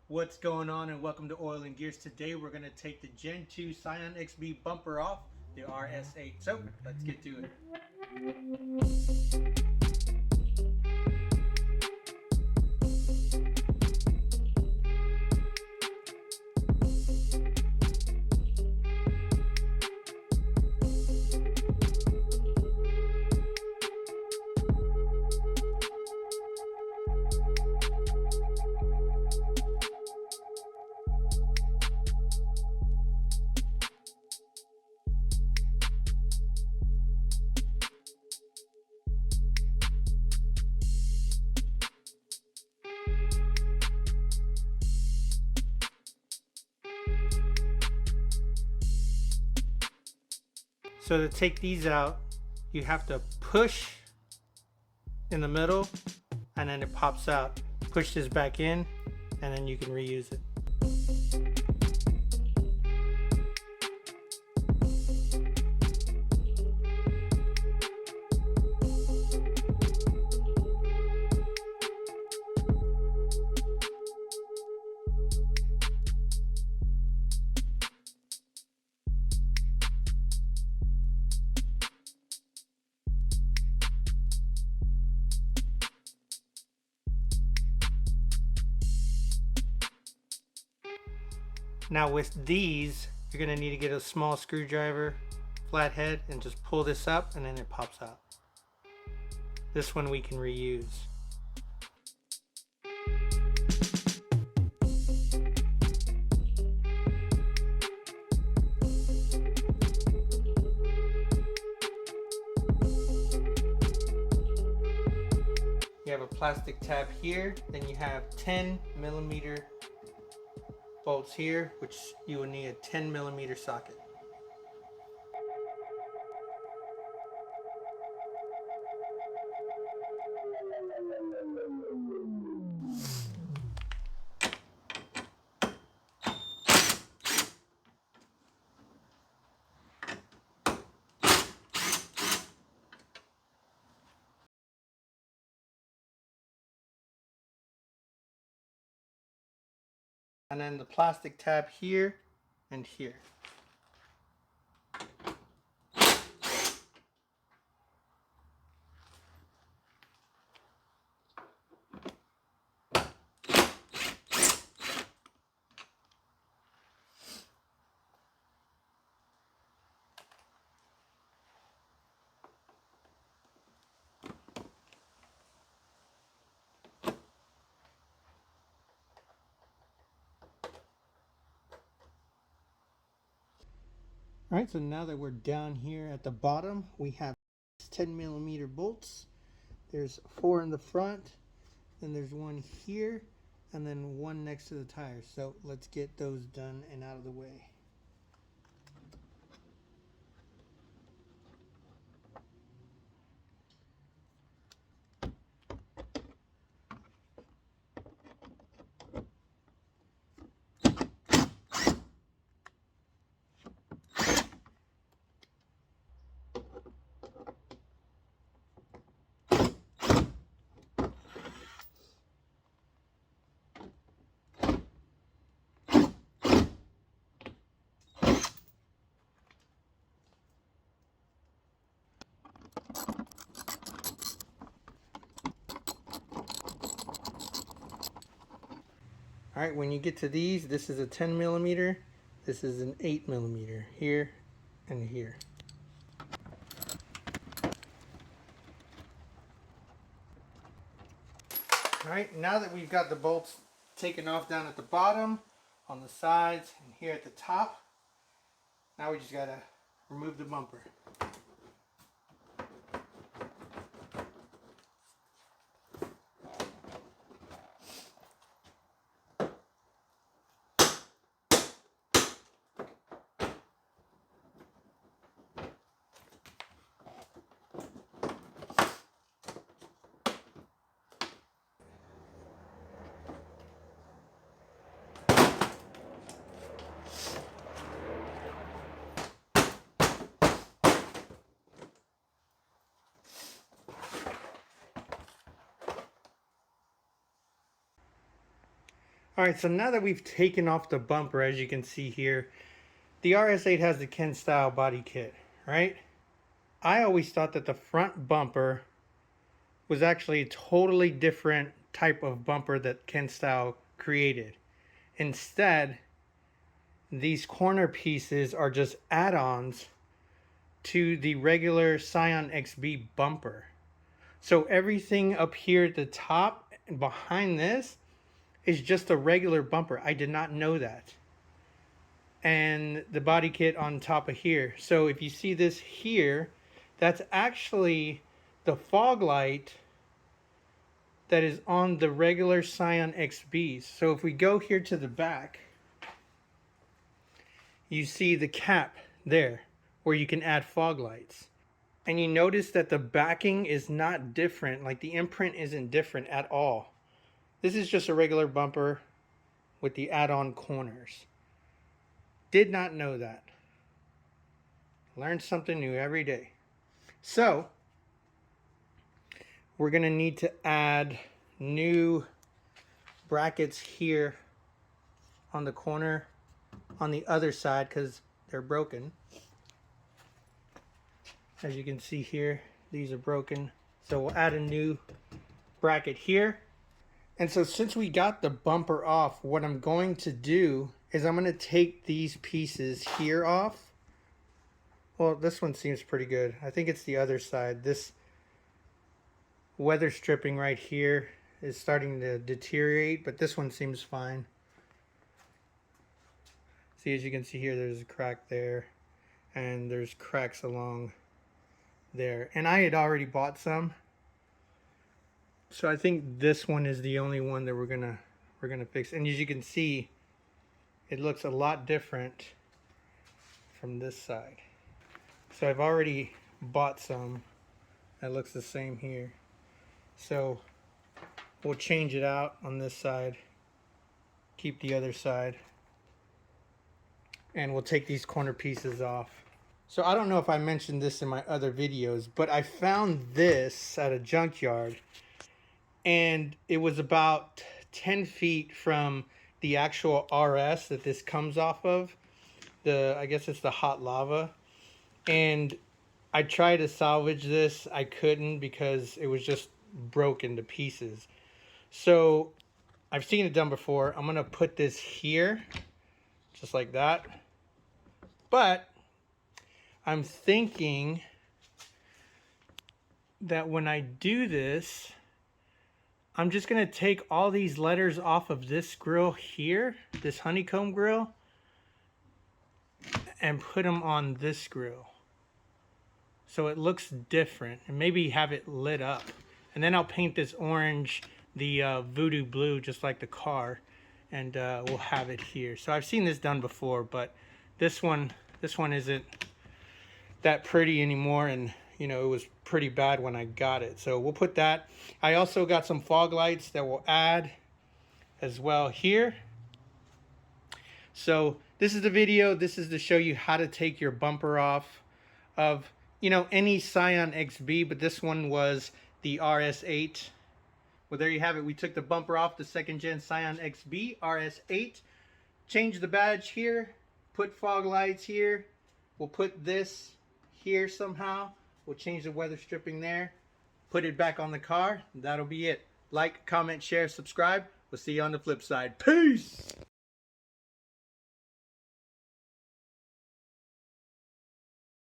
What's going on, and welcome to Oil and Gears. Today we're going to take the Gen 2 SCION XB bumper off the RS8. So let's get to it. So to take these out, you have to push in the middle and then it pops out. Push this back in and then you can reuse it. Now with these, you're going to need to get a small screwdriver, flathead, and just pull this up and then it pops out. This one we can reuse. You have a plastic tab here, then you have 10mm bolts here, which you will need a 10mm socket. And then the plastic tab here and here. Alright, so now that we're down here at the bottom, we have 10mm bolts. There's 4 in the front, then there's one here, and then one next to the tires. So let's get those done and out of the way. Alright, when you get to these, this is a 10mm, this is an 8mm, here and here. Alright, now that we've got the bolts taken off down at the bottom, on the sides, and here at the top, now we just gotta remove the bumper. Alright, so now that we've taken off the bumper, as you can see here, the RS8 has the Ken style body kit, right? I always thought that the front bumper was actually a totally different type of bumper that Ken style created. Instead, these corner pieces are just add-ons to the regular SCION XB bumper. So everything up here at the top and behind this is just a regular bumper. I did not know that. And the body kit on top of here. So if you see this here, that's actually the fog light that is on the regular SCION XBs. So if we go here to the back, you see the cap there where you can add fog lights. And you notice that the backing is not different, like the imprint isn't different at all. This is just a regular bumper with the add-on corners. Did not know that. Learn something new every day. So, we're going to need to add new brackets here on the corner on the other side because they're broken. As you can see here, these are broken. So we'll add a new bracket here. And so since we got the bumper off, what I'm going to do is I'm going to take these pieces here off. Well, this one seems pretty good. I think it's the other side. This weather stripping right here is starting to deteriorate, but this one seems fine. See, as you can see here, there's a crack there, and there's cracks along there. And I had already bought some. So I think this one is the only one that we're gonna fix. And as you can see, it looks a lot different from this side. So I've already bought some that looks the same here. So we'll change it out on this side, keep the other side, and we'll take these corner pieces off. So I don't know if I mentioned this in my other videos, but I found this at a junkyard, and it was about 10 feet from the actual RS that this comes off of. I guess it's the hot lava. And I tried to salvage this. I couldn't because it was just broken to pieces. So I've seen it done before. I'm gonna put this here, just like that. But I'm thinking that when I do this, I'm just going to take all these letters off of this grill here, this honeycomb grill, and put them on this grill. So it looks different, and maybe have it lit up. And then I'll paint this orange, the voodoo blue, just like the car, and we'll have it here. So I've seen this done before, but this one isn't that pretty anymore, and you know, it was pretty bad when I got it. So we'll put that. I also got some fog lights that we'll add as well here. So this is the video. This is to show you how to take your bumper off of, you know, any SCION XB, but this one was the RS8. Well, there you have it. We took the bumper off the 2nd gen SCION XB RS8. Changed the badge here. Put fog lights here. We'll put this here somehow. We'll change the weather stripping there. Put it back on the car. That'll be it. Like, comment, share, subscribe. We'll see you on the flip side. Peace!